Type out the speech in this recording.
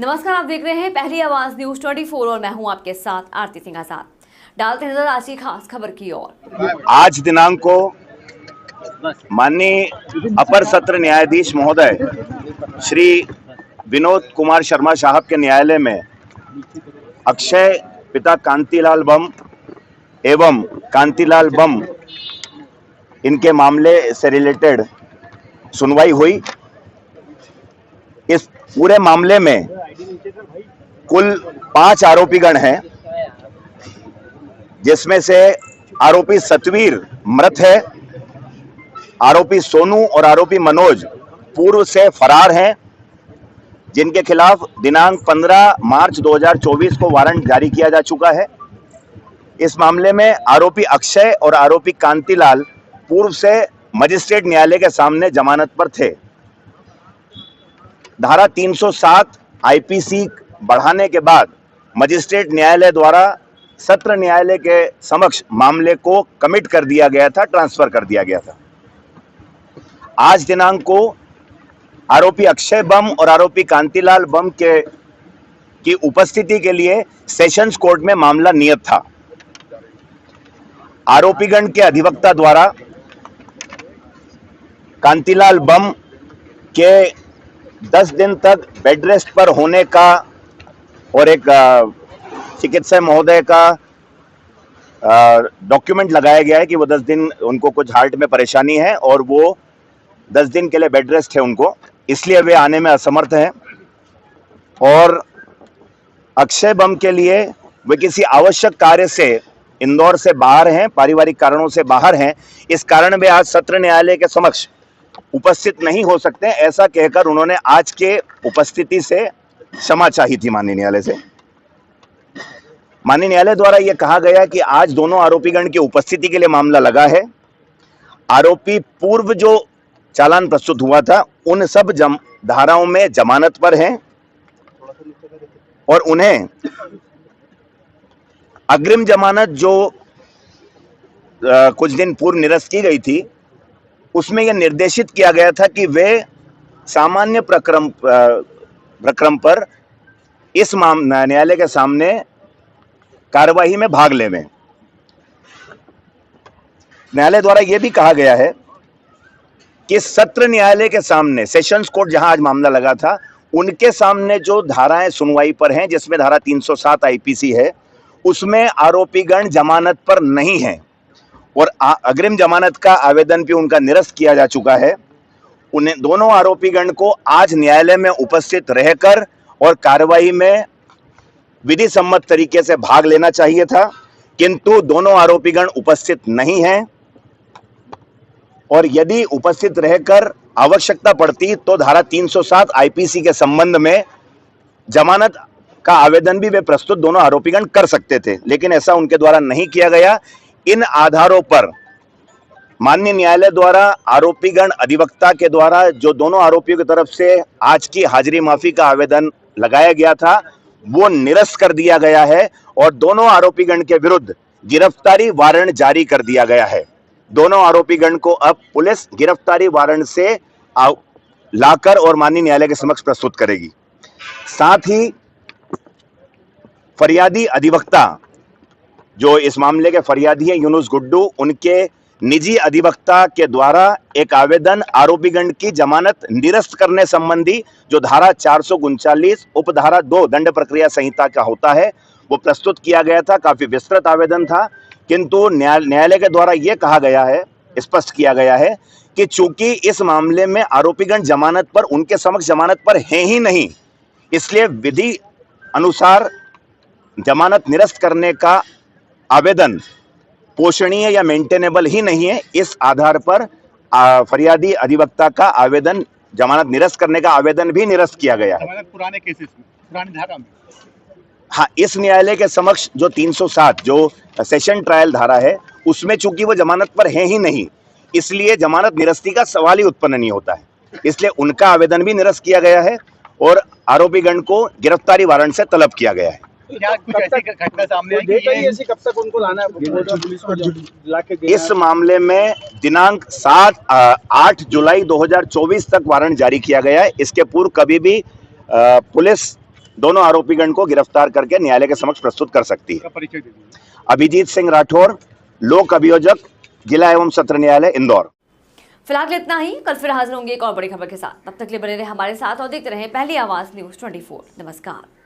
नमस्कार, आप देख रहे हैं पहली आवाज न्यूज 24 और मैं हूं आपके साथ आरती सिंह आजाद। डालते नजर आज की खास खबर की ओर। आज दिनांक को माननीय अपर सत्र न्यायाधीश महोदय श्री विनोद कुमार शर्मा साहब के न्यायालय में अक्षय पिता कांतिलाल बम एवं कांतिलाल बम इनके मामले से रिलेटेड सुनवाई हुई। इस पूरे मामले में कुल 5 आरोपीगण हैं, जिसमें से आरोपी सतवीर मृत है, आरोपी सोनू और आरोपी मनोज पूर्व से फरार हैं, जिनके खिलाफ दिनांक 15 मार्च 2024 को वारंट जारी किया जा चुका है। इस मामले में आरोपी अक्षय और आरोपी कांतिलाल पूर्व से मजिस्ट्रेट न्यायालय के सामने जमानत पर थे। धारा 307 आईपीसी बढ़ाने के बाद मजिस्ट्रेट न्यायालय द्वारा सत्र न्यायालय के समक्ष मामले को कमिट कर दिया गया था, ट्रांसफर कर दिया गया था। आज दिनांक को आरोपी अक्षय बम और आरोपी कांतिलाल बम की उपस्थिति के लिए सेशंस कोर्ट में मामला नियत था। आरोपीगण के अधिवक्ता द्वारा कांतिलाल बम के 10 दिन तक बेड रेस्ट पर होने का और एक चिकित्सा महोदय का डॉक्यूमेंट लगाया गया है कि वो 10 दिन उनको कुछ हार्ट में परेशानी है और वो 10 दिन के लिए बेड रेस्ट है उनको, इसलिए वे आने में असमर्थ हैं। और अक्षय बम के लिए वे किसी आवश्यक कार्य से इंदौर से बाहर हैं, पारिवारिक कारणों से बाहर हैं। इस कारण वे आज सत्र न्यायालय के समक्ष उपस्थित नहीं हो सकते। ऐसा कहकर उन्होंने आज के उपस्थिति से क्षमा चाही थी माननीय न्यायालय से। माननीय न्यायालय द्वारा यह कहा गया कि आज दोनों आरोपीगण की उपस्थिति के लिए मामला लगा है। आरोपी पूर्व जो चालान प्रस्तुत हुआ था उन सब धाराओं में जमानत पर हैं और उन्हें अग्रिम जमानत जो कुछ दिन पूर्व निरस्त की गई थी उसमें यह निर्देशित किया गया था कि वे सामान्य प्रक्रम पर इस न्यायालय के सामने कार्यवाही में भाग लेवें। न्यायालय द्वारा यह भी कहा गया है कि सत्र न्यायालय के सामने सेशंस कोर्ट जहां आज मामला लगा था उनके सामने जो धाराएं सुनवाई पर हैं, जिसमें धारा 307 आईपीसी है, उसमें आरोपीगण जमानत पर नहीं हैं और अग्रिम जमानत का आवेदन भी उनका निरस्त किया जा चुका है। उन्हें दोनों आरोपीगण को आज न्यायालय में उपस्थित रहकर और कार्यवाही में विधि सम्मत तरीके से भाग लेना चाहिए था, किंतु दोनों आरोपीगण उपस्थित नहीं हैं और यदि उपस्थित रहकर आवश्यकता पड़ती तो धारा 307 आईपीसी के संबंध में जमानत का आवेदन भी वे प्रस्तुत दोनों आरोपीगण कर सकते थे, लेकिन ऐसा उनके द्वारा नहीं किया गया। इन आधारों पर माननीय न्यायालय द्वारा आरोपीगण अधिवक्ता के द्वारा जो दोनों आरोपियों की तरफ से आज की हाजिरी माफी का आवेदन लगाया गया था वो निरस्त कर दिया गया है और दोनों आरोपीगण के विरुद्ध गिरफ्तारी वारंट जारी कर दिया गया है। दोनों आरोपीगण को अब पुलिस गिरफ्तारी वारंट से लाकर और माननीय न्यायालय के समक्ष प्रस्तुत करेगी। साथ ही फरियादी अधिवक्ता जो इस मामले के फरियादी हैं यूनुस गुड्डू, उनके निजी अधिवक्ता के द्वारा एक आवेदन आरोपीगण की जमानत निरस्त करने संबंधी जो धारा 439 उपधारा 2 दंड प्रक्रिया संहिता का होता है वो प्रस्तुत किया गया था। काफी विस्तृत आवेदन था, किंतु न्यायालय के द्वारा यह कहा गया है, स्पष्ट किया गया है कि चूंकि इस मामले में आरोपीगण जमानत पर उनके समक्ष जमानत पर हैं ही नहीं, इसलिए विधि अनुसार जमानत निरस्त करने का आवेदन पोषणीय या मेंटेनेबल ही नहीं है। इस आधार पर फरियादी अधिवक्ता का आवेदन जमानत निरस्त करने का आवेदन भी निरस्त किया गया है। पुराने केसेस में, पुरानी धारा में, हाँ, इस न्यायालय के समक्ष जो 307 जो सेशन ट्रायल धारा है उसमें चूंकि वो जमानत पर है ही नहीं, इसलिए जमानत निरस्ती का सवाल ही उत्पन्न नहीं होता है, इसलिए उनका आवेदन भी निरस्त किया गया है और आरोपीगण को गिरफ्तारी वारंट से तलब किया गया है। क्या कुछ ऐसी घटना सामने आई कि ऐसी कब तक उनको लाना है? इस मामले में दिनांक 8 जुलाई 2024 तक वारंट जारी किया गया है। इसके पूर्व कभी भी पुलिस दोनों आरोपीगण को गिरफ्तार करके न्यायालय के समक्ष प्रस्तुत कर सकती है। परिचय दे दीजिए। अभिजीत सिंह राठौर, लोक अभियोजक, जिला एवं सत्र न्यायालय इंदौर। फिलहाल इतना ही, कल फिर हाजिर होंगे एक और बड़ी खबर के साथ। तब तक के लिए बने रहे हमारे साथ और देखते रहें पहली आवाज न्यूज़ 24। नमस्कार।